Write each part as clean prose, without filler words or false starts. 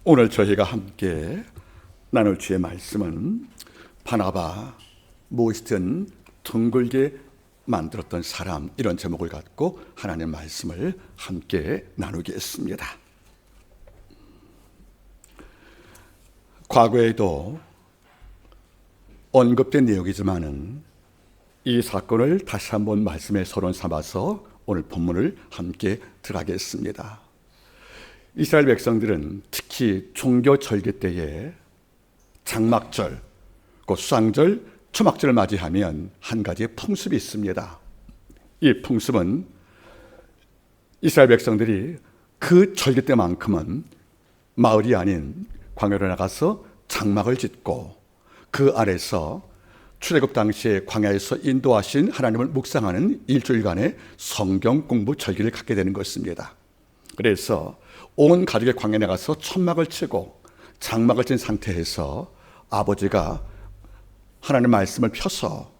오늘 저희가 함께 나눌 주의 말씀은 바나바, 무엇이든 둥글게 만들었던 사람, 이런 제목을 갖고 하나님의 말씀을 함께 나누겠습니다. 과거에도 언급된 내용이지만은 이 사건을 다시 한번 말씀의 서론 삼아서 오늘 본문을 함께 들어가겠습니다. 이스라엘 백성들은 특히 종교 절기 때에 장막절, 수상절, 초막절을 맞이하면 한 가지의 풍습이 있습니다. 이 풍습은 이스라엘 백성들이 그 절기 때만큼은 마을이 아닌 광야로 나가서 장막을 짓고 그 아래서 출애굽 당시에 광야에서 인도하신 하나님을 묵상하는 일주일간의 성경 공부 절기를 갖게 되는 것입니다. 그래서 온 가족의 광야에 나가서 천막을 치고 장막을 친 상태에서 아버지가 하나님의 말씀을 펴서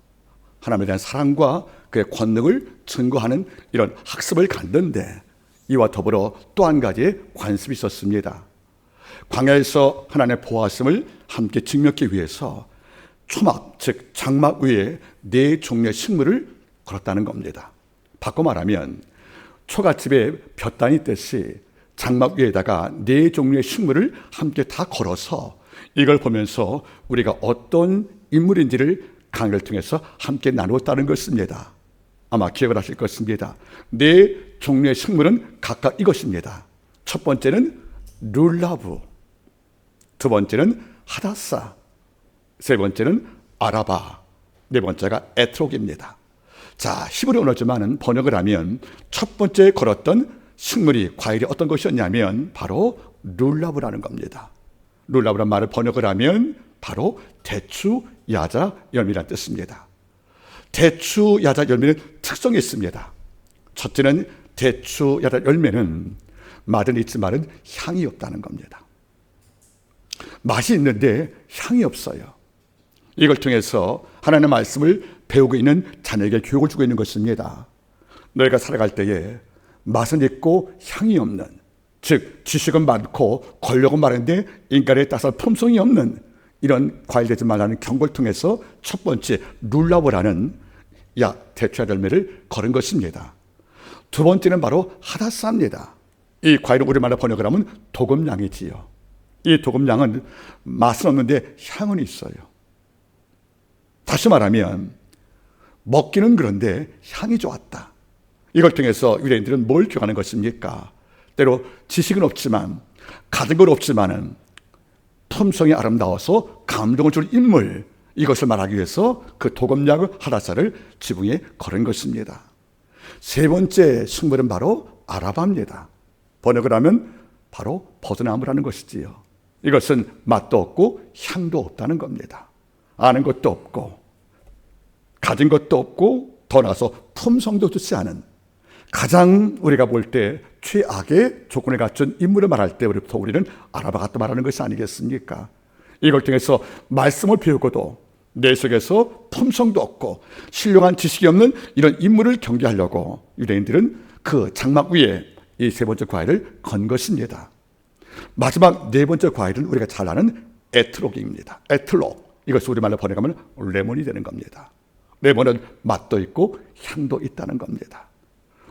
하나님에 대한 사랑과 그의 권능을 증거하는 이런 학습을 갖는데, 이와 더불어 또 한 가지의 관습이 있었습니다. 광야에서 하나님의 보호하심을 함께 증명하기 위해서 초막, 즉 장막 위에 4종류의 식물을 걸었다는 겁니다. 바꿔 말하면 초가집에 볕단이 있듯이 장막 위에다가 4종류의 식물을 함께 다 걸어서 이걸 보면서 우리가 어떤 인물인지를 강의를 통해서 함께 나누었다는 것입니다. 아마 기억을 하실 것입니다. 4종류의 식물은 각각 이것입니다. 첫 번째는 룰라브, 두 번째는 하다사, 세 번째는 아라바, 네 번째가 에트록입니다. 자, 히브리 언어지만은 번역을 하면 첫 번째 걸었던 식물이, 과일이 어떤 것이었냐면 바로 룰라브라는 겁니다. 룰라브란 말을 번역을 하면 바로 대추, 야자, 열매라는 뜻입니다. 대추, 야자, 열매는 특성이 있습니다. 첫째는 대추, 야자, 열매는 맛은 있지만은 향이 없다는 겁니다. 맛이 있는데 향이 없어요. 이걸 통해서 하나님의 말씀을 배우고 있는 자녀에게 교육을 주고 있는 것입니다. 너희가 살아갈 때에 맛은 있고 향이 없는, 즉 지식은 많고 권력은 많은데 인간에 따라서 품성이 없는 이런 과일 되지 말라는 경고를 통해서 첫 번째 룰라브라는 대추 열매를 걸은 것입니다. 두 번째는 바로 하다사입니다. 이 과일은 우리말로 번역을 하면 도금냥이지요. 이 도금냥은 맛은 없는데 향은 있어요. 다시 말하면 먹기는 그런데 향이 좋았다. 이걸 통해서 유대인들은 뭘 교하는 것입니까? 때로 지식은 없지만, 가진 건 없지만은 품성이 아름다워서 감동을 주는 인물, 이것을 말하기 위해서 그 도금냥을 하다사를 지붕에 걸은 것입니다. 세 번째 식물은 바로 아라바입니다. 번역을 하면 바로 버드나무라는 것이지요. 이것은 맛도 없고 향도 없다는 겁니다. 아는 것도 없고 가진 것도 없고 더 나아서 품성도 좋지 않은, 가장 우리가 볼 때 최악의 조건을 갖춘 인물을 말할 때 우리는 아라바가 또 말하는 것이 아니겠습니까? 이걸 통해서 말씀을 배우고도 내 속에서 품성도 없고 신령한 지식이 없는 이런 인물을 경계하려고 유대인들은 그 장막 위에 이 세 번째 과일을 건 것입니다. 마지막 네 번째 과일은 우리가 잘 아는 에트록입니다. 에트록, 이것을 우리말로 번역하면 레몬이 되는 겁니다. 레몬은 맛도 있고 향도 있다는 겁니다.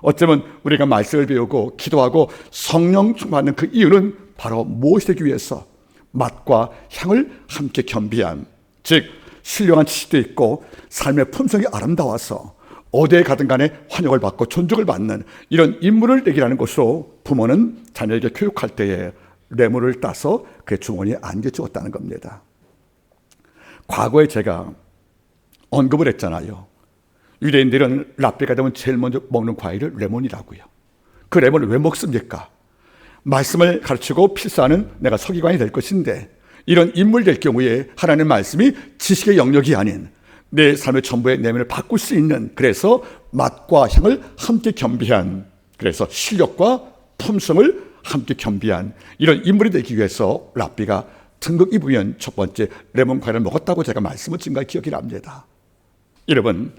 어쩌면 우리가 말씀을 배우고 기도하고 성령 충만하는 그 이유는 바로 무엇이 되기 위해서 맛과 향을 함께 겸비한, 즉 신령한 지식도 있고 삶의 품성이 아름다워서 어디에 가든 간에 환영을 받고 존중을 받는 이런 인물을 내기라는 것으로 부모는 자녀에게 교육할 때에 레몬을 따서 그의 주머니에 안겨주었다는 겁니다. 과거에 제가 언급을 했잖아요. 유대인들은 랍비가 되면 제일 먼저 먹는 과일을 레몬이라고요. 그 레몬을 왜 먹습니까? 말씀을 가르치고 필사하는 내가 서기관이 될 것인데, 이런 인물 될 경우에 하나님의 말씀이 지식의 영역이 아닌 내 삶의 전부의 내면을 바꿀 수 있는, 그래서 맛과 향을 함께 겸비한, 그래서 실력과 품성을 함께 겸비한 이런 인물이 되기 위해서 랍비가 등극 입으면 첫 번째 레몬 과일을 먹었다고 제가 말씀을 드린 걸 기억이 납니다. 여러분,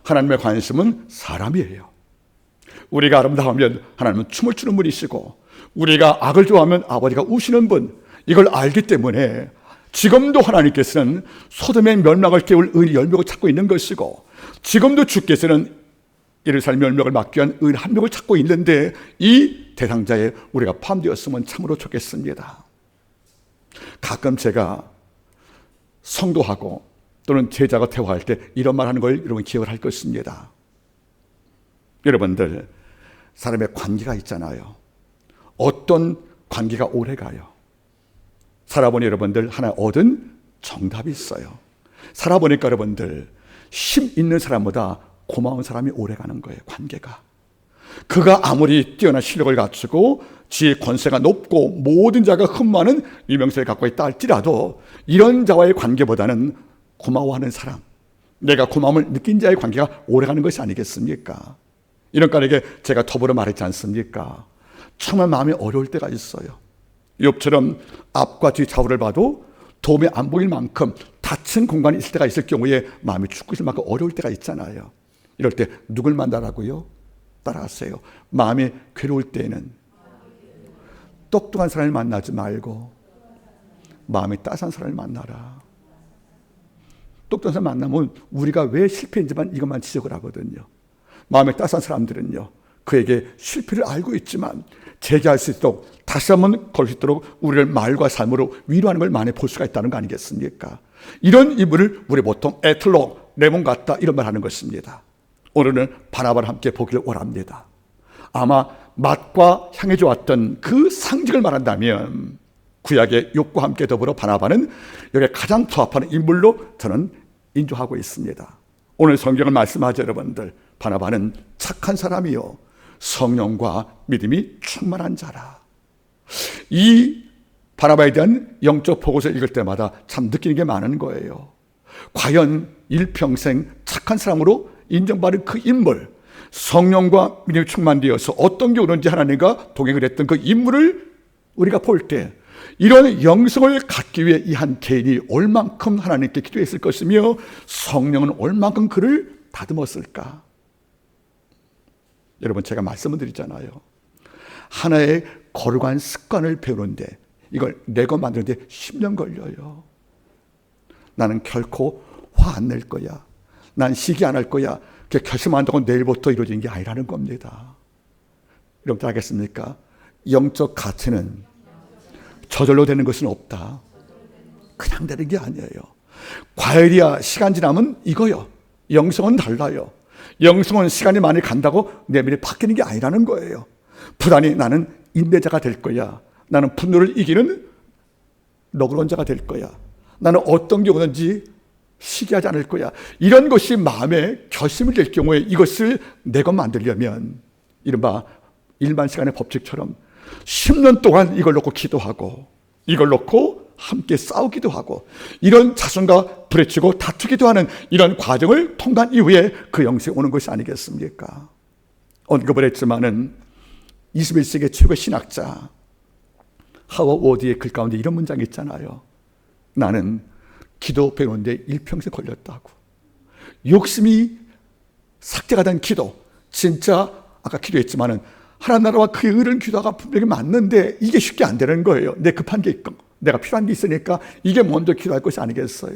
하나님의 관심은 사람이에요. 우리가 아름다우면 하나님은 춤을 추는 분이시고, 우리가 악을 좋아하면 아버지가 우시는 분, 이걸 알기 때문에 지금도 하나님께서는 소돔의 멸망을 깨울 의인이 10명을 찾고 있는 것이고, 지금도 주께서는 예루살렘 멸망을 막기 위한 의인 1명을 찾고 있는데, 이 대상자에 우리가 포함되었으면 참으로 좋겠습니다. 가끔 제가 성도하고 또는 제자가 대화할 때 이런 말 하는 걸 여러분 기억을 할 것입니다. 여러분들, 사람의 관계가 있잖아요. 어떤 관계가 오래 가요? 살아보니 여러분들 하나 얻은 정답이 있어요. 살아보니까 여러분들, 힘 있는 사람보다 고마운 사람이 오래 가는 거예요. 관계가. 그가 아무리 뛰어난 실력을 갖추고 지의 권세가 높고 모든 자가 흠모하는 유명세를 갖고 있다 할지라도, 이런 자와의 관계보다는 고마워하는 사람, 내가 고마움을 느낀 자의 관계가 오래가는 것이 아니겠습니까? 이런 까닭에 제가 더불어 말했지 않습니까? 정말 마음이 어려울 때가 있어요. 욥처럼 앞과 뒤 좌우를 봐도 도움이 안 보일 만큼 닫힌 공간이 있을 때가 있을 경우에 마음이 죽고 있을 만큼 어려울 때가 있잖아요. 이럴 때 누굴 만나라고요? 따라하세요. 마음이 괴로울 때에는 똑똑한 사람을 만나지 말고 마음이 따스한 사람을 만나라. 똑똑한 사람 만나면 우리가 왜 실패인지만 이것만 지적을 하거든요. 마음이 따스한 사람들은요, 그에게 실패를 알고 있지만 재기할 수 있도록, 다시 한번 걸 수 있도록 우리를 말과 삶으로 위로하는 걸 많이 볼 수가 있다는 거 아니겠습니까? 이런 이분을 우리 보통 에틀로, 레몬 같다 이런 말 하는 것입니다. 오늘은 바나바를 함께 보기를 원합니다. 아마 맛과 향이 좋았던 그 상징을 말한다면 구약의 욥과 함께 더불어 바나바는 여기에 가장 부합하는 인물로 저는 인조하고 있습니다. 오늘 성경을 말씀하죠. 여러분들, 바나바는 착한 사람이요 성령과 믿음이 충만한 자라. 이 바나바에 대한 영적 보고서를 읽을 때마다 참 느끼는 게 많은 거예요. 과연 일평생 착한 사람으로 인정받은 그 인물, 성령과 믿음이 충만되어서 어떤 게 오는지 하나님과 동행을 했던 그 인물을 우리가 볼 때, 이런 영성을 갖기 위해 이 한 개인이 얼만큼 하나님께 기도했을 것이며 성령은 얼만큼 그를 다듬었을까? 여러분, 제가 말씀을 드리잖아요. 하나의 거룩한 습관을 배우는데, 이걸 내가 만드는데 10년 걸려요. 나는 결코 화 안 낼 거야, 난 시기 안 할 거야, 결심한다고 내일부터 이루어지는 게 아니라는 겁니다. 여러분들 알겠습니까? 영적 가치는 저절로 되는 것은 없다. 그냥 되는 게 아니에요. 과일이야 시간 지나면 이거요. 영성은 달라요. 영성은 시간이 많이 간다고 내 미래 바뀌는 게 아니라는 거예요. 부단히 나는 인내자가 될 거야, 나는 분노를 이기는 너그러운 자가 될 거야, 나는 어떤 게 오는지 시기하지 않을 거야, 이런 것이 마음의 결심이 될 경우에 이것을 내가 만들려면 이른바 일반 시간의 법칙처럼 10년 동안 이걸 놓고 기도하고 이걸 놓고 함께 싸우기도 하고 이런 자손과 부딪히고 다투기도 하는 이런 과정을 통과한 이후에 그 영생이 오는 것이 아니겠습니까? 언급을 했지만은 21세기 최고의 신학자 하워드 워드의 글 가운데 이런 문장이 있잖아요. 나는 기도 배우는데 일평생 걸렸다고. 욕심이 삭제가 된 기도, 진짜 아까 기도했지만은 하나님 나라와 그의 의를 기도가 분명히 맞는데 이게 쉽게 안 되는 거예요. 내 급한 게 있고 내가 필요한 게 있으니까 이게 먼저 기도할 것이 아니겠어요?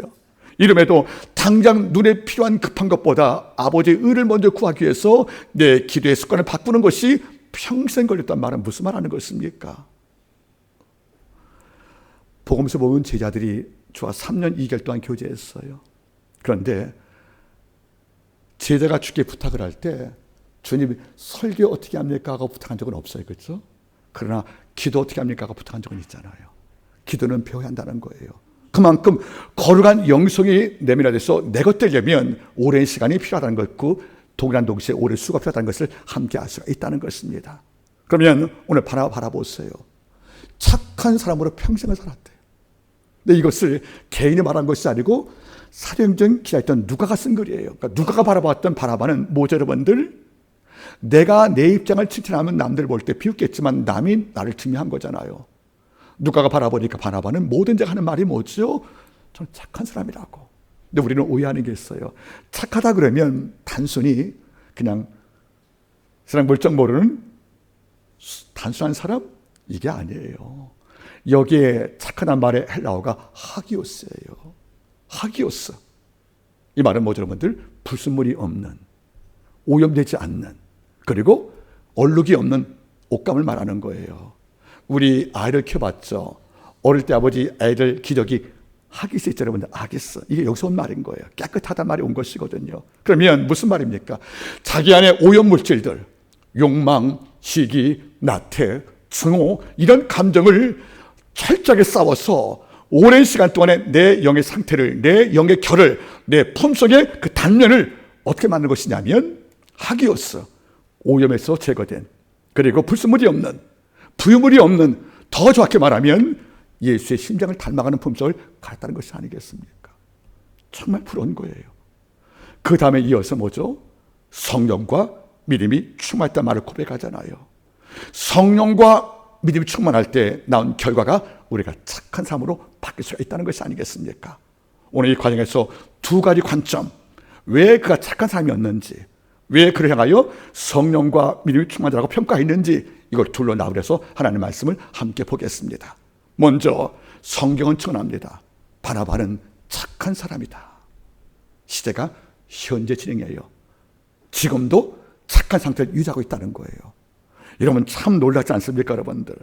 이름에도 당장 눈에 필요한 급한 것보다 아버지의 의를 먼저 구하기 위해서 내 기도의 습관을 바꾸는 것이 평생 걸렸단 말은 무슨 말 하는 것입니까? 복음서 보면 제자들이 저와 3년 2개월 동안 교제했어요. 그런데 제자가 주께 부탁을 할 때 주님이 설교 어떻게 합니까? 하고 부탁한 적은 없어요. 그렇죠? 그러나 기도 어떻게 합니까? 하고 부탁한 적은 있잖아요. 기도는 배워야 한다는 거예요. 그만큼 거룩한 영성이 내면화돼서 내 것 되려면 오랜 시간이 필요하다는 것고 동일한 동시에 오랜 수가 필요하다는 것을 함께 알 수가 있다는 것입니다. 그러면 오늘 바라보세요. 착한 사람으로 평생을 살았대요. 근데 이것을 개인이 말한 것이 아니고 사도행전 기자였던 누가가 쓴 글이에요. 그러니까 누가가 바라봤던 바나바는 뭐죠, 여러분들? 내가 내 입장을 칭찬하면 남들 볼 때 비웃겠지만 남이 나를 증명한 거잖아요. 누가가 바라보니까 바나바는 모든 자가 하는 말이 뭐죠? 저는 착한 사람이라고. 근데 우리는 오해하는 게 있어요. 착하다 그러면 단순히 그냥 세상 물정 모르는 단순한 사람? 이게 아니에요. 여기에 착한 말의 헬라어가 하기오스예요. 하기오스. 이 말은 뭐죠, 여러분들? 불순물이 없는, 오염되지 않는, 그리고 얼룩이 없는 옷감을 말하는 거예요. 우리 아이를 키워봤죠. 어릴 때 아버지 애들 기저귀 하기스 있죠, 여러분들. 하기스. 이게 여기서 온 말인 거예요. 깨끗하다는 말이 온 것이거든요. 그러면 무슨 말입니까? 자기 안에 오염물질들, 욕망, 시기, 나태, 증오, 이런 감정을 철저하게 싸워서 오랜 시간 동안에 내 영의 상태를, 내 영의 결을, 내 품속의 그 단면을 어떻게 만든 것이냐면 하기오스, 오염에서 제거된, 그리고 불순물이 없는, 부유물이 없는, 더 정확히 말하면 예수의 심장을 닮아가는 품성을 갖다는 것이 아니겠습니까? 정말 부러운 거예요. 그 다음에 이어서 뭐죠? 성령과 믿음이 충만했다는 말을 고백하잖아요. 성령과 믿음이 충만할 때 나온 결과가 우리가 착한 삶으로 바뀔 수가 있다는 것이 아니겠습니까? 오늘 이 과정에서 두 가지 관점, 왜 그가 착한 삶이었는지, 왜 그를 향하여 성령과 믿음이 충만하다고 평가했는지, 이걸 둘러 나누어서 하나님의 말씀을 함께 보겠습니다. 먼저 성경은 증언합니다. 바나바는 착한 사람이다. 시대가 현재 진행이에요. 지금도 착한 상태를 유지하고 있다는 거예요. 여러분 참 놀랍지 않습니까, 여러분들?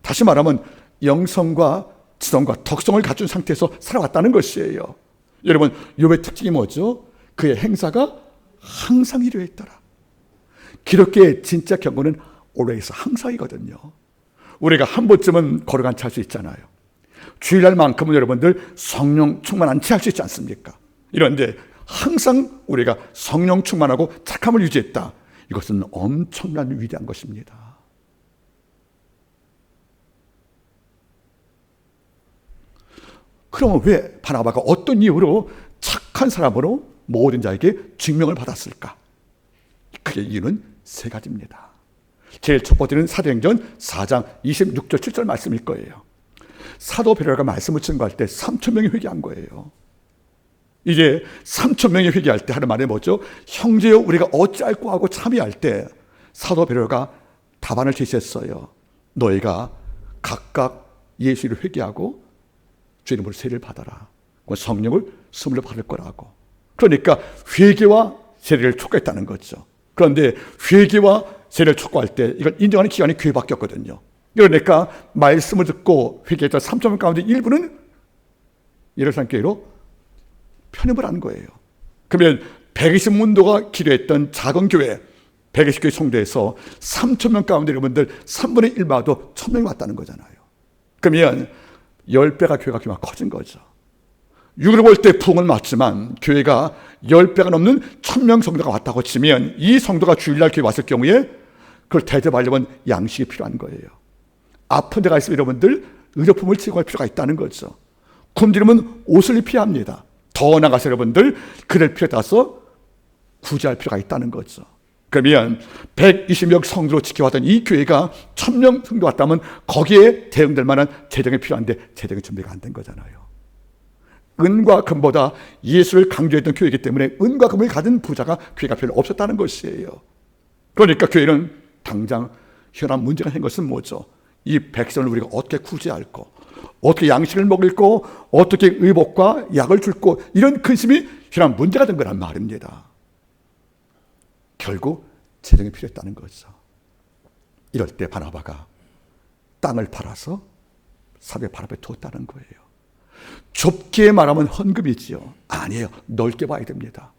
다시 말하면 영성과 지성과 덕성을 갖춘 상태에서 살아왔다는 것이에요. 여러분 욥의 특징이 뭐죠? 그의 행사가 항상 이루어 있더라. 기독교의 진짜 경고는 always 항상이거든요. 우리가 한 번쯤은 걸어간 채 할 수 있잖아요. 주일날만큼은 여러분들 성령 충만한 채 할 수 있지 않습니까? 이런데 항상 우리가 성령 충만하고 착함을 유지했다. 이것은 엄청난 위대한 것입니다. 그러면 왜 바나바가 어떤 이유로 착한 사람으로 모든 자에게 증명을 받았을까? 그의 이유는 세 가지입니다. 제일 첫 번째는 사도행전 4장 26절 7절 말씀일 거예요. 사도 베드로가 말씀을 증거할 때 3,000명이 회개한 거예요. 이제 3,000명이 회개할 때 하는 말이 뭐죠? 형제여 우리가 어찌할꼬 하고 참여할 때 사도 베드로가 답안을 제시했어요. 너희가 각각 예수를 회개하고 주 이름으로 세례를 받아라. 성령을 선물로 받을 거라고. 그러니까 회개와 세례를 촉구했다는 거죠. 그런데 회개와 세례를 촉구할 때 이걸 인정하는 기간이 교회 바뀌었거든요. 그러니까 말씀을 듣고 회개했던 3,000명 가운데 일부는 예루살렘 교회로 편입을 한 거예요. 그러면 120문도가 기도했던 작은 교회 120교회 성도에서 3,000명 가운데 여러분들 3분의 1 봐도 1,000명이 왔다는 거잖아요. 그러면 10배가 교회가 그만 커진 거죠. 6으로 볼 때 부흥은 맞지만 교회가 10배가 넘는 1,000명 성도가 왔다고 치면 이 성도가 주일날 교회 왔을 경우에 그걸 대접하려면 양식이 필요한 거예요. 아픈 데가 있으면 여러분들 의료품을 제공할 필요가 있다는 거죠. 굶주리면 옷을 입혀야 합니다. 더 나가서 여러분들 그럴 필요에 따라서 구제할 필요가 있다는 거죠. 그러면 120명 성도로 지켜왔던 이 교회가 1,000명 성도 왔다면 거기에 대응될 만한 재정이 필요한데 재정의 준비가 안 된 거잖아요. 은과 금보다 예수를 강조했던 교회이기 때문에 은과 금을 가진 부자가 교회가 별로 없었다는 것이에요. 그러니까 교회는 당장 현안 문제가 된 것은 뭐죠? 이 백성을 우리가 어떻게 구제할 거, 어떻게 양식을 먹일 거, 어떻게 의복과 약을 줄 거, 이런 근심이 현안 문제가 된 거란 말입니다. 결국 재정이 필요했다는 거죠. 이럴 때 바나바가 땅을 팔아서 사도의 발 앞에 두었다는 거예요. 좁게 말하면 헌금이지요. 아니에요. 넓게 봐야 됩니다.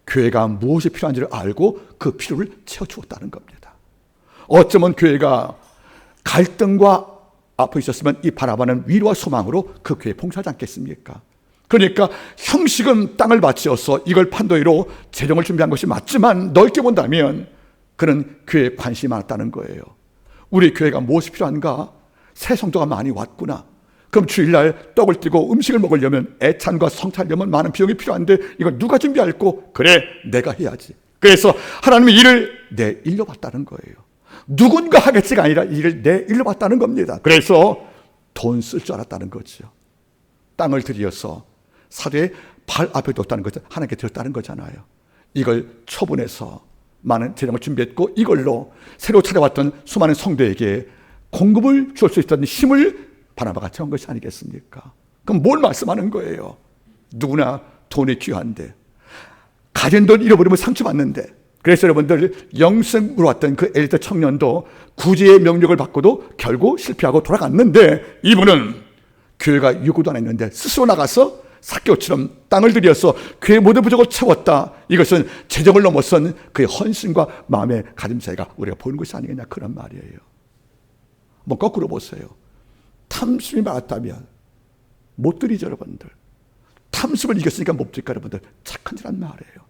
교회가 무엇이 필요한지를 알고 그 필요를 채워주었다는 겁니다. 어쩌면 교회가 갈등과 앞에 있었으면 이 바나바는 위로와 소망으로 그 교회에 봉사하지 않겠습니까? 그러니까 형식은 땅을 바치어서 이걸 판도위로 재정을 준비한 것이 맞지만 넓게 본다면 그는 교회에 관심이 많았다는 거예요. 우리 교회가 무엇이 필요한가? 새 성도가 많이 왔구나. 그럼 주일날 떡을 띄고 음식을 먹으려면 애찬과 성찬하려면 많은 비용이 필요한데 이걸 누가 준비할 거? 그래, 내가 해야지. 그래서 하나님의 일을 내 일로 봤다는 거예요. 누군가 하겠지가 아니라 일을 내 일로 봤다는 겁니다. 그래서 돈 쓸 줄 알았다는 거죠. 땅을 들여서 사도의 발 앞에 뒀다는 거죠. 하나님께 드렸다는 거잖아요. 이걸 처분해서 많은 재정을 준비했고 이걸로 새로 찾아왔던 수많은 성도에게 공급을 줄 수 있던 힘을 바나바가 채운 것이 아니겠습니까? 그럼 뭘 말씀하는 거예요? 누구나 돈이 귀한데, 가진 돈 잃어버리면 상처받는데, 그래서 여러분들 영성으로 왔던 그 엘리트 청년도 구제의 명령을 받고도 결국 실패하고 돌아갔는데, 이분은 교회가 요구도 안 했는데 스스로 나가서 삭개오처럼 땅을 들여서 교회의 모든 부족을 채웠다. 이것은 재정을 넘어선 그의 헌신과 마음의 가짐사이가 우리가 보는 것이 아니겠냐, 그런 말이에요. 한번 거꾸로 보세요. 탐심이 많았다면 못 드리죠, 여러분들. 탐심을 이겼으니까 못 드릴까, 여러분들. 착한 짓란 말이에요.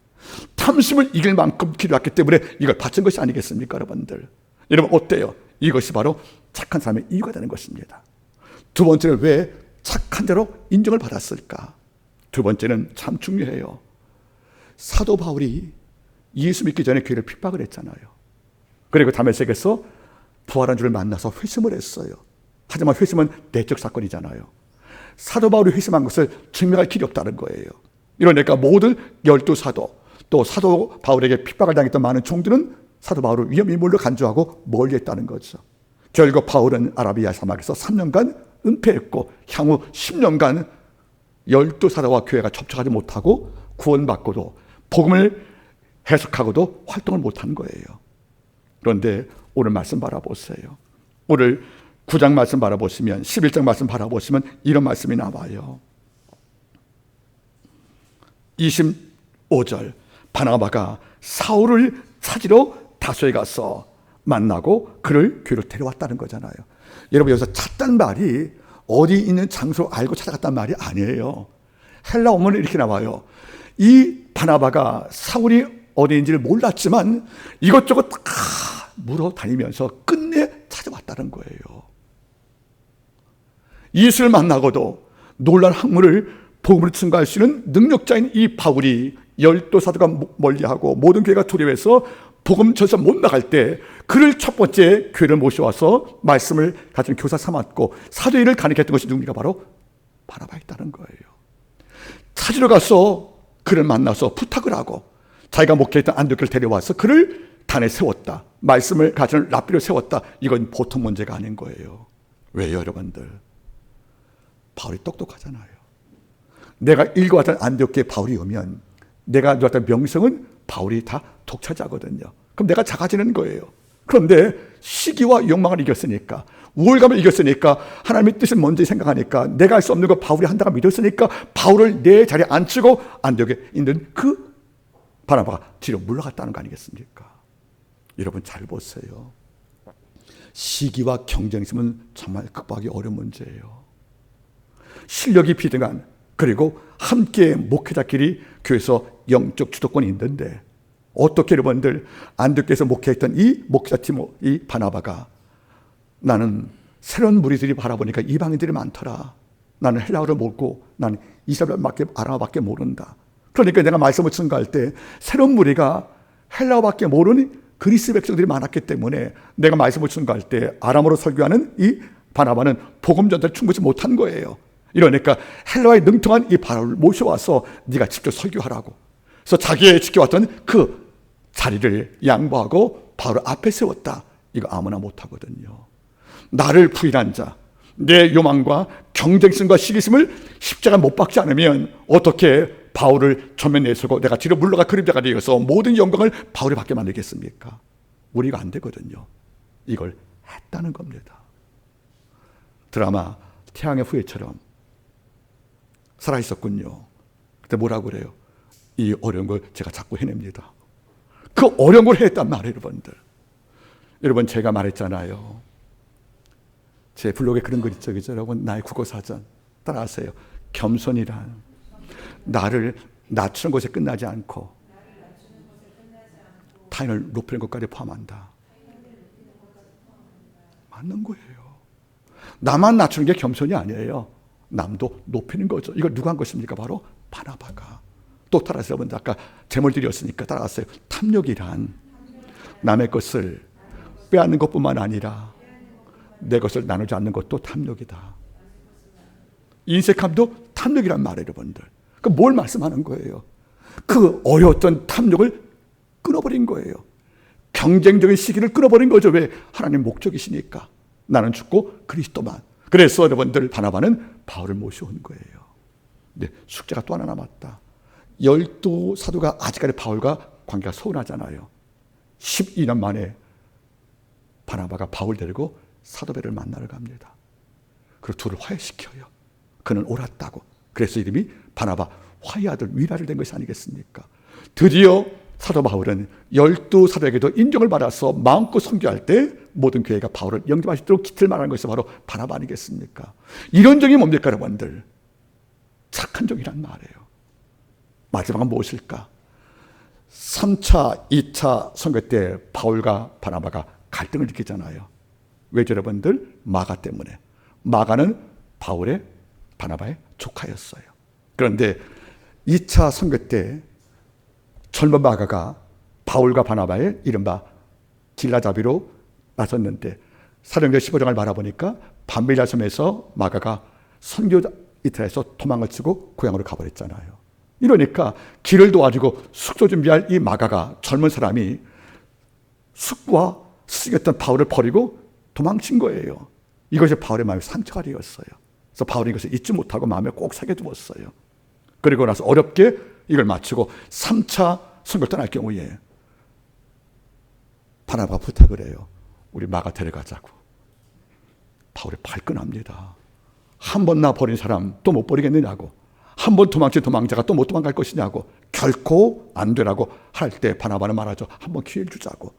탐심을 이길 만큼 기도했기 때문에 이걸 바친 것이 아니겠습니까, 여러분들? 여러분 어때요? 이것이 바로 착한 사람의 이유가 되는 것입니다. 두 번째는 왜 착한 자로 인정을 받았을까? 두 번째는 참 중요해요. 사도 바울이 예수 믿기 전에 교회를 핍박을 했잖아요. 그리고 다메섹에서 부활한 주를 만나서 회심을 했어요. 하지만 회심은 내적 사건이잖아요. 사도 바울이 회심한 것을 증명할 길이 없다는 거예요. 이러니까 모든 12사도, 또 사도 바울에게 핍박을 당했던 많은 종들은 사도 바울을 위험히 몰려 간주하고 멀리했다는 거죠. 결국 바울은 아라비아 사막에서 3년간 은폐했고 향후 10년간 12사도와 교회가 접촉하지 못하고 구원받고도 복음을 해석하고도 활동을 못한 거예요. 그런데 오늘 말씀 바라보세요. 오늘 9장 말씀 바라보시면, 11장 말씀 바라보시면 이런 말씀이 나와요. 25절, 바나바가 사울을 찾으러 다소에 가서 만나고 그를 교회로 데려왔다는 거잖아요. 여러분 여기서 찾다는 말이 어디 있는 장소를 알고 찾아갔단 말이 아니에요. 헬라 원문은 이렇게 나와요. 이 바나바가 사울이 어디인지를 몰랐지만 이것저것 다 물어다니면서 끝내 찾아왔다는 거예요. 예수를 만나고도 놀란 학문을 복음으로 증거할 수 있는 능력자인 이 바울이 12사도가 멀리하고 모든 교회가 두려워해서 복음 전서 못 나갈 때 그를 첫 번째 교회를 모셔와서 말씀을 가진 교사 삼았고 사도 일을 가르쳤던 것이 누굽니까? 바로 바나바였다는 거예요. 찾으러 가서 그를 만나서 부탁을 하고 자기가 목회했던 안디옥을 데려와서 그를 단에 세웠다. 말씀을 가진 랍비로 세웠다. 이건 보통 문제가 아닌 거예요. 왜요, 여러분들? 바울이 똑똑하잖아요. 내가 읽어왔던 안디옥에 바울이 오면 내가 누렸던 명성은 바울이 다 독차지하거든요. 그럼 내가 작아지는 거예요. 그런데 시기와 욕망을 이겼으니까, 우월감을 이겼으니까, 하나님의 뜻을 먼저 생각하니까, 내가 할 수 없는 거 바울이 한다고 믿었으니까 바울을 내 자리에 앉히고 안디옥에 있는 그 바나바가 뒤로 물러갔다는 거 아니겠습니까? 여러분 잘 보세요. 시기와 경쟁심은 정말 극복하기 어려운 문제예요. 실력이 비등한, 그리고 함께 목회자끼리 교회에서 영적 주도권이 있는데 어떻게 여러분들 안디옥에서 목회했던 이 목회자 이 바나바가 나는 새로운 무리들이 바라보니까 이방인들이 많더라. 나는 헬라어를 모르고 나는 이스라엘밖에 아람어밖에 모른다. 그러니까 내가 말씀을 증거할 때 새로운 무리가 헬라어밖에 모르는 그리스 백성들이 많았기 때문에 내가 말씀을 증거할 때 아람어로 설교하는 이 바나바는 복음 전달을 충분히 못한 거예요. 이러니까 헬라어에 능통한 이 바울을 모셔와서 네가 직접 설교하라고. 그래서 자기의 지켜왔던 그 자리를 양보하고 바울 앞에 세웠다. 이거 아무나 못하거든요. 나를 부인한 자, 내 요망과 경쟁심과 시기심을 십자가 못 박지 않으면 어떻게 바울을 전면 내세우고 내가 뒤로 물러가 그림자가 되어서 모든 영광을 바울이 받게 만들겠습니까? 우리가 안 되거든요. 이걸 했다는 겁니다. 드라마 태양의 후예처럼 살아있었군요. 그때 뭐라고 그래요? 이 어려운 걸 제가 자꾸 해냅니다. 그 어려운 걸 했단 말이에요, 여러분들. 여러분 제가 말했잖아요. 제 블로그에 그런 글 있죠, 그죠? 여러분 나의 국어사전 따라하세요. 겸손이란 나를 낮추는 것에 끝나지 않고 타인을 높이는 것까지 포함한다. 맞는 거예요. 나만 낮추는 게 겸손이 아니에요. 남도 높이는 거죠. 이걸 누가 한 것입니까? 바로 바나바가. 또 따라서 여러분 아까 제목 드렸으니까 따라갔어요. 탐욕이란 남의 것을 빼앗는 것뿐만 아니라 내 것을 나누지 않는 것도 탐욕이다. 인색함도 탐욕이란 말이에요, 여러분들. 그 뭘 말씀하는 거예요? 그 어려웠던 탐욕을 끊어버린 거예요. 경쟁적인 시기를 끊어버린 거죠. 왜? 하나님 목적이시니까. 나는 죽고 그리스도만. 그래서 여러분들 바나바는 바울을 모셔온 거예요. 근데 숙제가 또 하나 남았다. 12 사도가 아직까지 바울과 관계가 서운하잖아요. 12년 만에 바나바가 바울 데리고 사도배를 만나러 갑니다. 그리고 둘을 화해시켜요. 그는 옳았다고. 그래서 이름이 바나바, 화해 아들, 위라를 된 것이 아니겠습니까? 드디어 사도 바울은 12 사도에게도 인정을 받아서 마음껏 선교할 때 모든 교회가 바울을 영접할 수 있도록 기틀 말하는 것이 바로 바나바 아니겠습니까? 이런 종이 뭡니까 여러분들? 착한 종이란 말이에요. 마지막은 무엇일까? 3차, 2차 선교 때 바울과 바나바가 갈등을 느끼잖아요. 왜죠 여러분들? 마가 때문에. 마가는 바울의 바나바의 조카였어요. 그런데 2차 선교 때 젊은 마가가 바울과 바나바의 이른바 길라잡이로 나섰는데 사도행전 15장을 바라보니까 밤빌라 섬에서 마가가 선교 이탈해서 도망을 치고 고향으로 가버렸잖아요. 이러니까 길을 도와주고 숙소 준비할 이 마가가 젊은 사람이 숙부와 스승이었던 바울을 버리고 도망친 거예요. 이것이 바울의 마음의 상처가 되었어요. 그래서 바울이 이것을 잊지 못하고 마음에 꼭 새겨두었어요. 그리고 나서 어렵게 이걸 마치고 3차 선교를 떠날 경우에 바나바가 부탁을 해요. 우리 마가 데려가자고. 바울이 발끈합니다. 한 번 나 버린 사람 또 못 버리겠느냐고. 한 번 도망친 도망자가 또 못 도망갈 것이냐고. 결코 안 되라고 할 때 바나바는 말하죠. 한 번 기회를 주자고.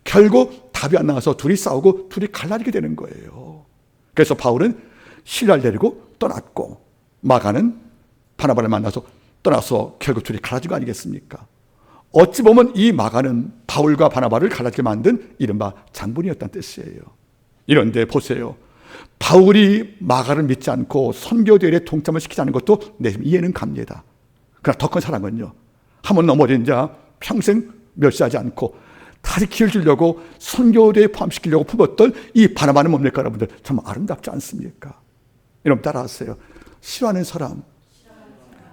결국 답이 안 나와서 둘이 싸우고 둘이 갈라지게 되는 거예요. 그래서 바울은 실라를 데리고 떠났고 마가는 바나바를 만나서 떠나서 결국 둘이 갈라진 거 아니겠습니까? 어찌 보면 이 마가는 바울과 바나바를 갈라지게 만든 이른바 장본이었다는 뜻이에요. 이런데 보세요. 바울이 마가를 믿지 않고 선교대회에 동참을 시키지 않은 것도 내 이해는 갑니다. 그러나 더 큰 사랑은요. 한번 넘어진 자 평생 멸시하지 않고 다시 기회를 주려고 선교대회에 포함시키려고 품었던 이 바나바는 뭡니까 여러분들? 참 아름답지 않습니까? 여러분 따라하세요. 싫어하는 사람,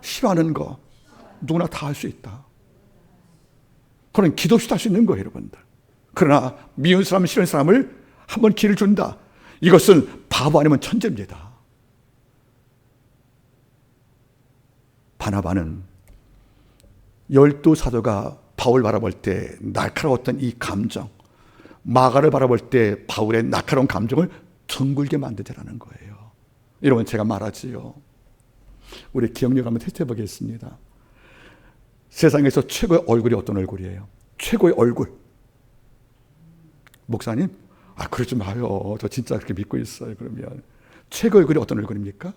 싫어하는 거 누구나 다 할 수 있다. 그런 기도 없이도 할 수 있는 거예요 여러분들. 그러나 미운 사람, 싫어하는 사람을 한번 기회를 준다. 이것은 바보 아니면 천재입니다. 바나바는 12 사도가 바울 바라볼 때 날카로웠던 이 감정, 마가를 바라볼 때 바울의 날카로운 감정을 둥글게 만들자라는 거예요. 여러분 제가 말하지요. 우리 기억력 한번 테스트해 보겠습니다. 세상에서 최고의 얼굴이 어떤 얼굴이에요? 최고의 얼굴. 목사님? 그러지 마요. 저 진짜 그렇게 믿고 있어요. 그러면 최고의 얼굴이 어떤 얼굴입니까?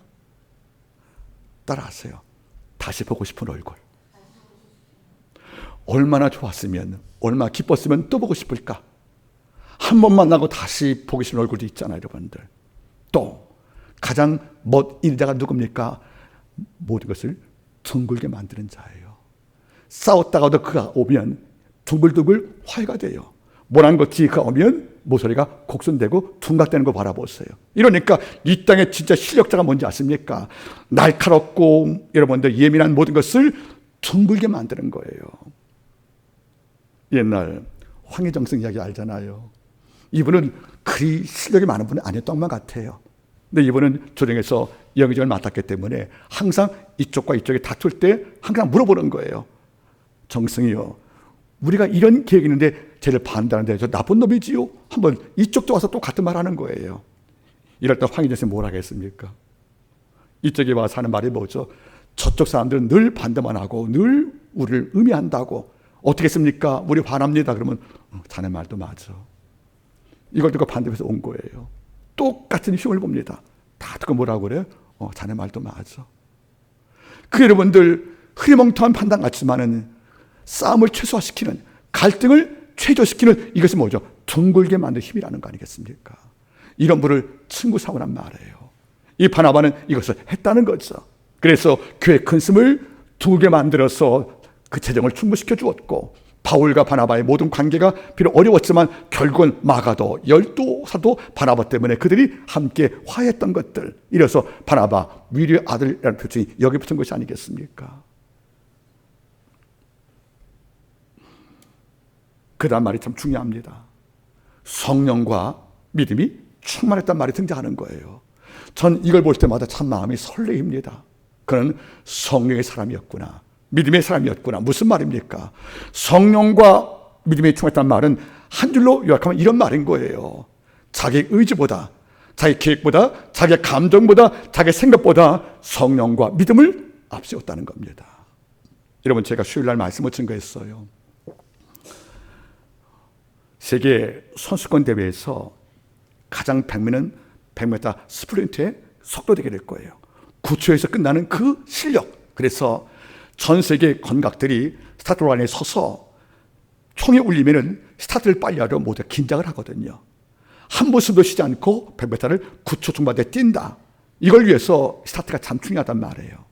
따라하세요. 다시 보고 싶은 얼굴. 얼마나 좋았으면, 얼마나 기뻤으면 또 보고 싶을까? 한 번 만나고 다시 보기 싫은 얼굴도 있잖아요, 여러분들. 또 가장 멋있는 자가 누굽니까? 모든 것을 둥글게 만드는 자예요. 싸웠다가도 그가 오면 둥글둥글 화해가 돼요. 모난 것이 그가 오면 모서리가 곡선되고 둔각되는 거 바라보세요. 이러니까 이 땅에 진짜 실력자가 뭔지 아십니까? 날카롭고 여러분들 예민한 모든 것을 둥글게 만드는 거예요. 옛날 황희정성 이야기 알잖아요. 이분은 그리 실력이 많은 분은 아니었던 것 같아요. 근데 이분은 조정에서 영의정을 맡았기 때문에 항상 이쪽과 이쪽이 다툴 때 항상 물어보는 거예요. 정승이요, 우리가 이런 계획이 있는데 쟤를 반대하는데 저 나쁜 놈이지요? 한번 이쪽도 와서 또 같은 말 하는 거예요. 이럴 때 황희정 선생님 뭘 하겠습니까? 이쪽에 와서 하는 말이 뭐죠? 저쪽 사람들은 늘 반대만 하고 늘 우리를 음해한다고. 어떻게 했습니까? 우리 화납니다. 그러면 자네 말도 맞아. 이걸 듣고 반대에서 온 거예요. 똑같은 흉을 봅니다. 다 듣고 뭐라고 그래요? 자네 말도 맞아. 그 여러분들 흐리멍텅한 판단 같지만은 싸움을 최소화시키는, 갈등을 최저시키는 이것이 뭐죠? 둥글게 만든 힘이라는 거 아니겠습니까? 이런 분을 친구 삼으란 말이에요. 이 바나바는 이것을 했다는 거죠. 그래서 교회 큰 씀을 둥글게 만들어서 그 재정을 충분시켜 주었고, 바울과 바나바의 모든 관계가 비록 어려웠지만 결국은 마가도 12 사도 바나바 때문에 그들이 함께 화해했던 것들, 이래서 바나바 위로의 아들이라는 표정이 여기 붙은 것이 아니겠습니까? 그 다음 말이 참 중요합니다. 성령과 믿음이 충만했단 말이 등장하는 거예요. 전 이걸 볼 때마다 참 마음이 설레입니다. 그는 성령의 사람이었구나. 믿음의 사람이었구나. 무슨 말입니까? 성령과 믿음에 충만했다는 말은 한 줄로 요약하면 이런 말인 거예요. 자기 의지보다, 자기 계획보다, 자기 감정보다, 자기 생각보다 성령과 믿음을 앞세웠다는 겁니다. 여러분, 제가 수요일날 말씀을 증거했어요. 세계 선수권 대회에서 가장 백미는 100m 스프린트의 속도 대결일 거예요. 9초에서 끝나는 그 실력. 그래서 전 세계 건각들이 스타트 라인에 서서 총이 울리면은 스타트를 빨리 하려 모두 긴장을 하거든요. 한 모습도 쉬지 않고 100m를 9초 중반에 뛴다. 이걸 위해서 스타트가 참 중요하단 말이에요.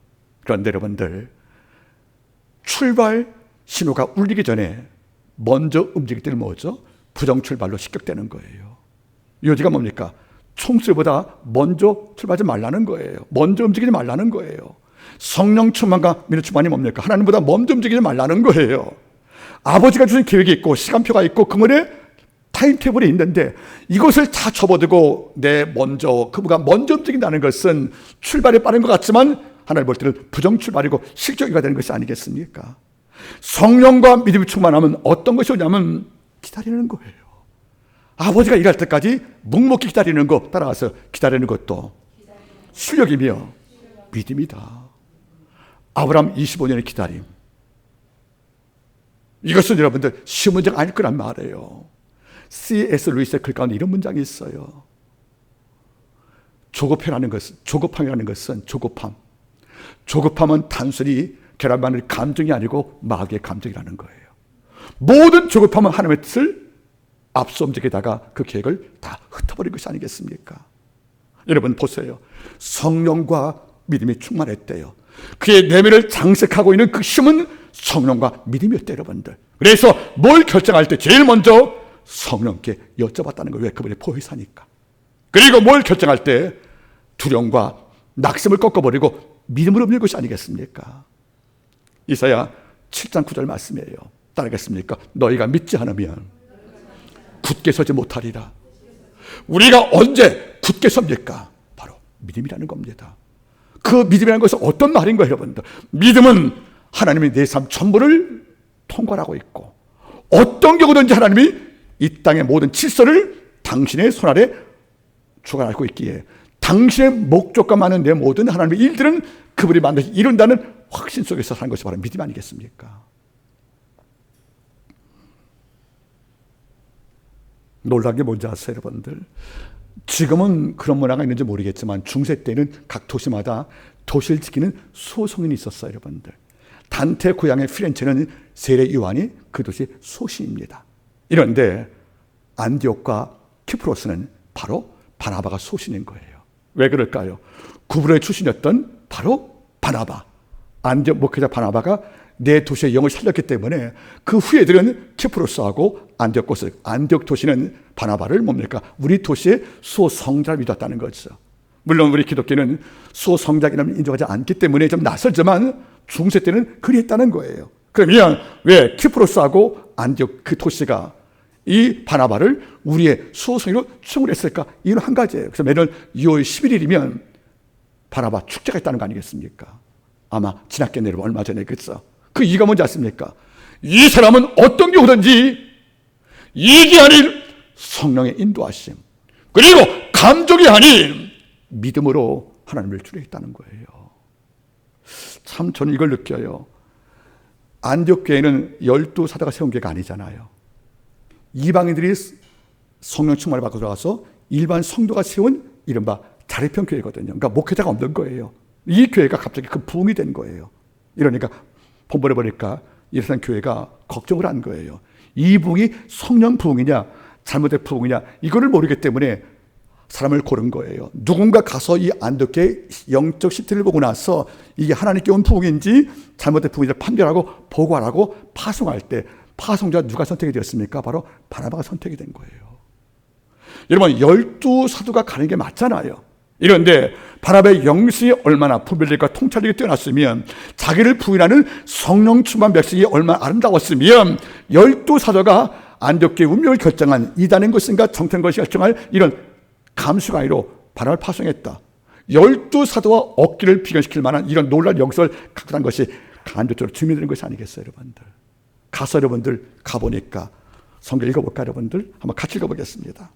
그런데 여러분들, 출발 신호가 울리기 전에 먼저 움직일 때는 뭐죠? 부정 출발로 식격되는 거예요. 요지가 뭡니까? 총수보다 먼저 출발하지 말라는 거예요. 먼저 움직이지 말라는 거예요. 성령 충만과 믿음 충만이 뭡니까? 하나님보다 먼저 움직이지 말라는 거예요. 아버지가 주신 계획이 있고 시간표가 있고 그물에 타임테이블이 있는데 이것을 다 접어두고 그가 먼저 움직인다는 것은 출발이 빠른 것 같지만 하나님 볼 때는 부정 출발이고 실격이 되는 것이 아니겠습니까? 성령과 믿음이 충만하면 어떤 것이 오냐면 기다리는 거예요. 아버지가 일할 때까지 묵묵히 기다리는 거, 따라가서 기다리는 것도 실력이며 믿음이다. 아브라함 25년의 기다림. 이것은 여러분들 쉬운 문제가 아닐 거란 말이에요. C.S. 루이스의 글 가운데 이런 문장이 있어요. 조급함이라는 것은 조급함은 단순히 계란마늘 감정이 아니고 마귀의 감정이라는 거예요. 모든 조급함은 하나님의 뜻을 앞서 움직이다가 그 계획을 다 흩어버린 것이 아니겠습니까? 여러분 보세요. 성령과 믿음이 충만했대요. 그의 내면을 장색하고 있는 그 힘은 성령과 믿음이었대요, 여러분들. 그래서 뭘 결정할 때 제일 먼저 성령께 여쭤봤다는 거예요. 왜? 그분이 보혜사니까. 그리고 뭘 결정할 때 두려움과 낙심을 꺾어버리고 믿음으로 믿는 것이 아니겠습니까? 이사야 7장 9절 말씀이에요. 따르겠습니까? 너희가 믿지 않으면 굳게 서지 못하리라. 우리가 언제 굳게 섭니까? 바로 믿음이라는 겁니다. 그 믿음이라는 것은 어떤 말인 거예요, 여러분들? 믿음은 하나님이 내 삶 전부를 통과하고 있고 어떤 경우든지 하나님이 이 땅의 모든 질서를 당신의 손 아래 주관하고 있기에 당신의 목적과 많은 내 모든 하나님의 일들은 그분이 반드시 이룬다는 확신 속에서 사는 것이 바로 믿음 아니겠습니까? 놀란 게 뭔지 아세요, 여러분들? 지금은 그런 문화가 있는지 모르겠지만 중세 때는 각 도시마다 도시를 지키는 소성인이 있었어요, 여러분들. 단테 고향의 피렌체는 세례 요한이 그 도시 소신입니다. 이런데 안디옥과 키프로스는 바로 바나바가 소신인 거예요. 왜 그럴까요? 구브로의 출신이었던 바로 바나바, 안디옥 목회자 바나바가 내 도시의 영을 살렸기 때문에 그 후예들은 키프로스하고 안디옥 도시는 바나바를 뭡니까? 우리 도시의 수호성자를 믿었다는 거죠. 물론 우리 기독교는 수호성자이라면 인정하지 않기 때문에 좀 낯설지만 중세 때는 그랬다는 거예요. 그러면 왜 키프로스하고 안디옥 그 도시가 이 바나바를 우리의 수호성으로 추앙을 했을까? 이유는 한 가지예요. 그래서 매년 2월 11일이면 바나바 축제가 있다는 거 아니겠습니까? 아마 지났겠네요. 얼마 전에 그랬어. 그 이유가 뭔지 아십니까? 이 사람은 어떤 경우든지 이익이 아닌 성령의 인도하심, 그리고 감정이 아닌 믿음으로 하나님을 주려했다는 거예요. 참 저는 이걸 느껴요. 안디옥 교회는 12사도가 세운 교회가 아니잖아요. 이방인들이 성령 충만을 받고 들어가서 일반 성도가 세운 이른바 자립형 교회거든요. 그러니까 목회자가 없는 거예요. 이 교회가 갑자기 그 부흥이 된 거예요. 이러니까 본번에 보니까 이런 교회가 걱정을 한 거예요. 이 부흥이 성령 부흥이냐 잘못된 부흥이냐 이거를 모르기 때문에 사람을 고른 거예요. 누군가 가서 이 안디옥의 영적 실태를 보고 나서 이게 하나님께 온 부흥인지 잘못된 부흥인지 판별하고 보고하라고 파송할 때 파송자 누가 선택이 되었습니까? 바로 바나바가 선택이 된 거예요. 여러분 12사도가 가는 게 맞잖아요. 이런데 바나바의 영성이 얼마나 분별력과 통찰력이 뛰어났으면 자기를 부인하는 성령 충만 백성이 얼마나 아름다웠으면 12사도가 안디옥 교회의 운명을 결정한 이단인 것인가 정태인 것이 결정할 이런 감수가 아니로 바람을 파송했다. 12사도와 억기를 비견시킬 만한 이런 놀라운 역사를 갖고 난 것이 간접적으로 증명되는 것이 아니겠어요, 여러분들. 가서 여러분들 가보니까 성경 읽어볼까, 여러분들? 한번 같이 읽어보겠습니다.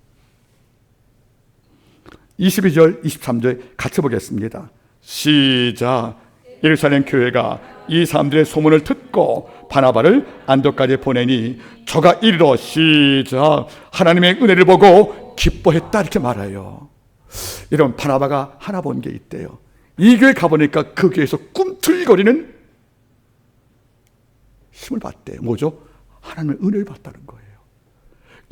22절, 23절 같이 보겠습니다. 시작. 예루살렘 교회가 이 사람들의 소문을 듣고 바나바를 안독까지 보내니 저가 이르러 시작 하나님의 은혜를 보고 기뻐했다 이렇게 말해요. 여러분, 바나바가 하나 본 게 있대요. 이 교회 가보니까 그 교회에서 꿈틀거리는 힘을 받대요. 뭐죠? 하나님의 은혜를 받다는 거예요.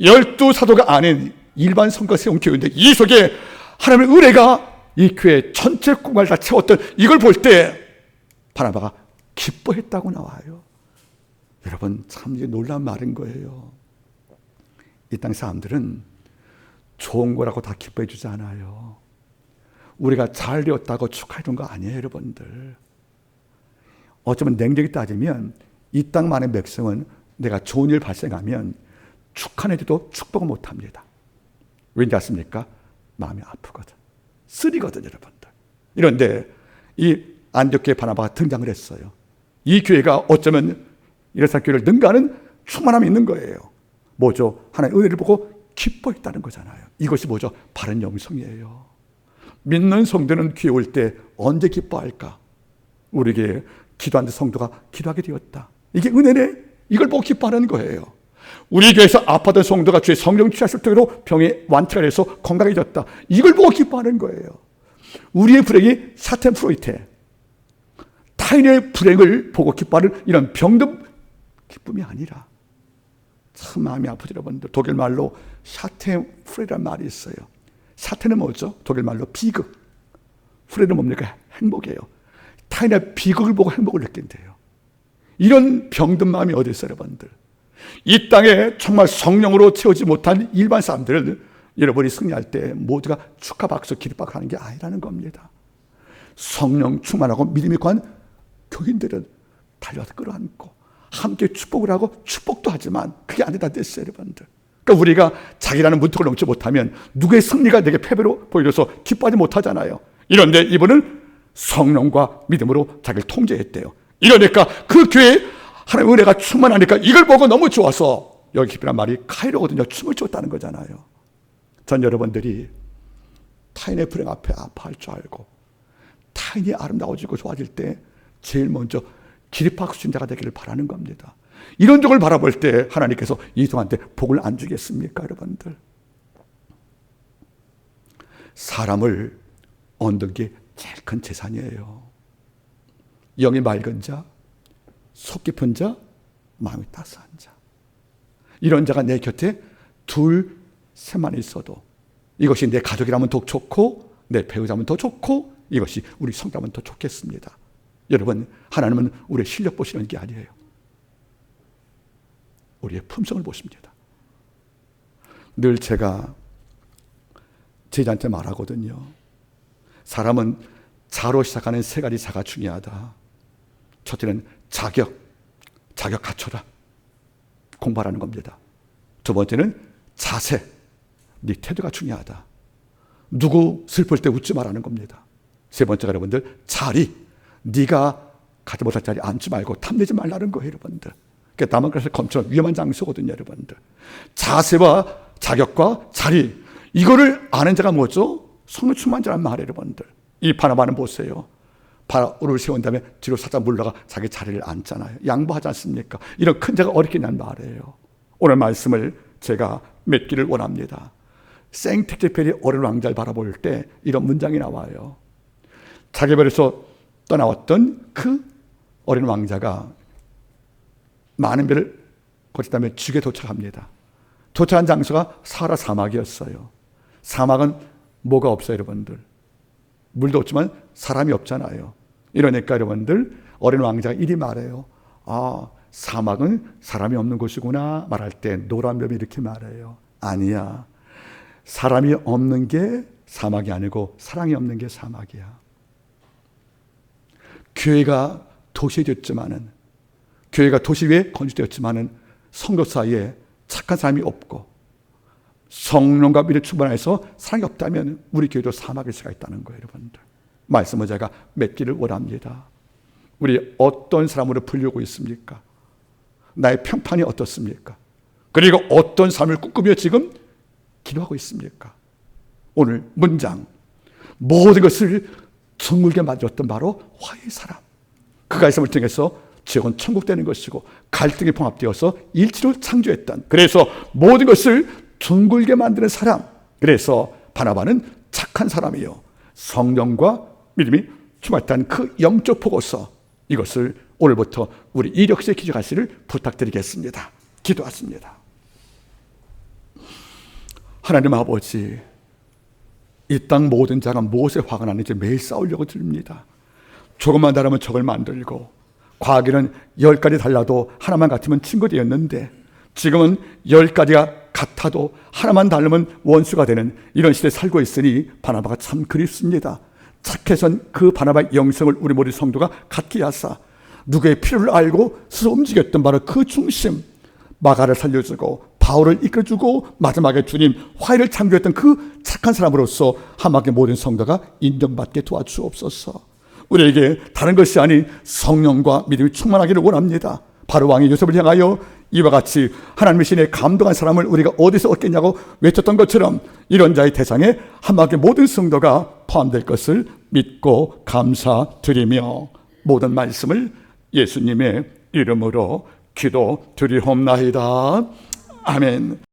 12사도가 아닌 일반 성가 세운 교회인데 이 속에 하나님의 은혜가 이 교회 전체 공간을 다 채웠던 이걸 볼 때 바나바가 기뻐했다고 나와요. 여러분, 참 이게 놀라운 말인 거예요. 이 땅 사람들은 좋은 거라고 다 기뻐해 주지 않아요. 우리가 잘 되었다고 축하해 준 거 아니에요, 여러분들. 어쩌면 냉정히 따지면 이 땅 많은 백성은 내가 좋은 일 발생하면 축하해도 축복을 못합니다. 왠지 아십니까? 마음이 아프거든, 쓰리거든, 여러분들. 이런데 이 안디옥교회 바나바가 등장을 했어요. 이 교회가 어쩌면 이런 교회를 능가하는 충만함이 있는 거예요. 뭐죠? 하나님의 은혜를 보고 기뻐했다는 거잖아요. 이것이 뭐죠? 바른 영성이에요. 믿는 성도는 교회 올 때 언제 기뻐할까? 우리에게 기도하는 성도가 기도하게 되었다. 이게 은혜네? 이걸 보고 기뻐하는 거예요. 우리 교회에서 아파던 성도가 주의 성령 취하실 때로 병이 완치가 돼서 건강해졌다. 이걸 보고 기뻐하는 거예요. 우리의 불행이 샤텐프로이테, 타인의 불행을 보고 기뻐하는 이런 병든 기쁨이 아니라, 참 마음이 아프죠, 여러분들. 독일 말로 샤텐프레라는 말이 있어요. 샤텐은 뭐죠? 독일 말로 비극. 프레는 뭡니까? 행복이에요. 타인의 비극을 보고 행복을 느낀대요. 이런 병든 마음이 어디 있어요, 여러분들? 이 땅에 정말 성령으로 채우지 못한 일반 사람들을 여러분이 승리할 때 모두가 축하 박수 기립박수 하는 게 아니라는 겁니다. 성령 충만하고 믿음이 강한 교인들은 달려와서 끌어안고 함께 축복을 하고 축복도 하지만 그게 아니다 됐어요, 여러분들. 그러니까 우리가 자기라는 문턱을 넘지 못하면 누구의 승리가 내게 패배로 보여줘서 기뻐하지 못하잖아요. 이런데 이분은 성령과 믿음으로 자기를 통제했대요. 이러니까 그 교회에 하나님의 은혜가 충만하니까 이걸 보고 너무 좋아서, 여기 기쁘란 말이 카이로거든요. 춤을 췄다는 거잖아요. 전 여러분들이 타인의 불행 앞에 아파할 줄 알고 타인이 아름다워지고 좋아질 때 제일 먼저 기립박수 친 자가 되기를 바라는 겁니다. 이런 적을 바라볼 때 하나님께서 이성한테 복을 안 주겠습니까, 여러분들? 사람을 얻는 게 제일 큰 재산이에요. 영이 맑은 자, 속 깊은 자, 마음이 따스한 자. 이런 자가 내 곁에 둘, 셋만 있어도 이것이 내 가족이라면 더 좋고 내 배우자면 더 좋고 이것이 우리 성도라면 더 좋겠습니다. 여러분, 하나님은 우리의 실력 보시는 게 아니에요. 우리의 품성을 보십니다. 늘 제가 제자한테 말하거든요. 사람은 자로 시작하는 세 가지 자가 중요하다. 첫째는 자격 갖춰라. 공부하라는 겁니다. 두 번째는 자세, 네 태도가 중요하다. 누구 슬플 때 웃지 말라는 겁니다. 세 번째가 여러분들 자리, 네가 가지 못할 자리 앉지 말고 탐내지 말라는 거예요, 여러분들. 그러니까 남은 그래서 검처럼 위험한 장소거든요, 여러분들. 자세와 자격과 자리, 이거를 아는 자가 뭐죠? 성령 충만 자란 말이에요, 여러분들. 이 바나바는 보세요. 바울을 세운 다음에 뒤로 살짝 물러가 자기 자리를 앉잖아요. 양보하지 않습니까? 이런 큰 자가 어렵겠냐는 말이에요. 오늘 말씀을 제가 맺기를 원합니다. 생텍쥐페리 어린 왕자를 바라볼 때 이런 문장이 나와요. 자기 별에서 떠나왔던 그 어린 왕자가 많은 배를 거치다며 죽에 도착합니다. 도착한 장소가 사하라 사막이었어요. 사막은 뭐가 없어요, 여러분들? 물도 없지만 사람이 없잖아요. 이러니까 여러분들 어린 왕자가 이리 말해요. 아, 사막은 사람이 없는 곳이구나 말할 때 노란 뱀이 이렇게 말해요. 아니야. 사람이 없는 게 사막이 아니고 사랑이 없는 게 사막이야. 교회가 도시에 됐지만은, 교회가 도시 위에 건축되었지만은 성도 사이에 착한 사람이 없고 성령과 믿음 충만해서 사랑이 없다면 우리 교회도 사막일 수가 있다는 거예요, 여러분들. 말씀을 제가 맺기를 원합니다. 우리 어떤 사람으로 불리고 있습니까? 나의 평판이 어떻습니까? 그리고 어떤 삶을 꿈꾸며 지금 기도하고 있습니까? 오늘 문장, 모든 것을 둥글게 만들었던 바로 화해의 사람. 그가 있음을 통해서 지옥은 천국되는 것이고 갈등이 봉합되어서 일치로 창조했던, 그래서 모든 것을 둥글게 만드는 사람. 그래서 바나바는 착한 사람이요, 성령과 믿음이 충만했다는 그 영적 보고서, 이것을 오늘부터 우리 이력서에 기록하시기를 부탁드리겠습니다. 기도하십니다. 하나님 아버지, 이 땅 모든 자가 무엇에 화가 나는지 매일 싸우려고 듭니다. 조금만 다르면 적을 만들고, 과거에는 10가지 달라도 하나만 같으면 친구 되었는데 지금은 10가지가 같아도 하나만 다르면 원수가 되는 이런 시대에 살고 있으니 바나바가 참 그립습니다. 착해선 그 바나바의 영성을 우리 모든 성도가 갖게 하사 누구의 필요를 알고 스스로 움직였던 바로 그 중심, 마가를 살려주고 바울을 이끌어주고 마지막에 주님 화해를 창조했던 그 착한 사람으로서 한마디 모든 성도가 인정받게 도와주옵소서. 우리에게 다른 것이 아닌 성령과 믿음이 충만하기를 원합니다. 바로 왕이 요셉을 향하여 이와 같이 하나님의 신에 감동한 사람을 우리가 어디서 얻겠냐고 외쳤던 것처럼 이런 자의 대상에 한마디 모든 성도가 포함될 것을 믿고 감사드리며 모든 말씀을 예수님의 이름으로 기도드리옵나이다. 아멘.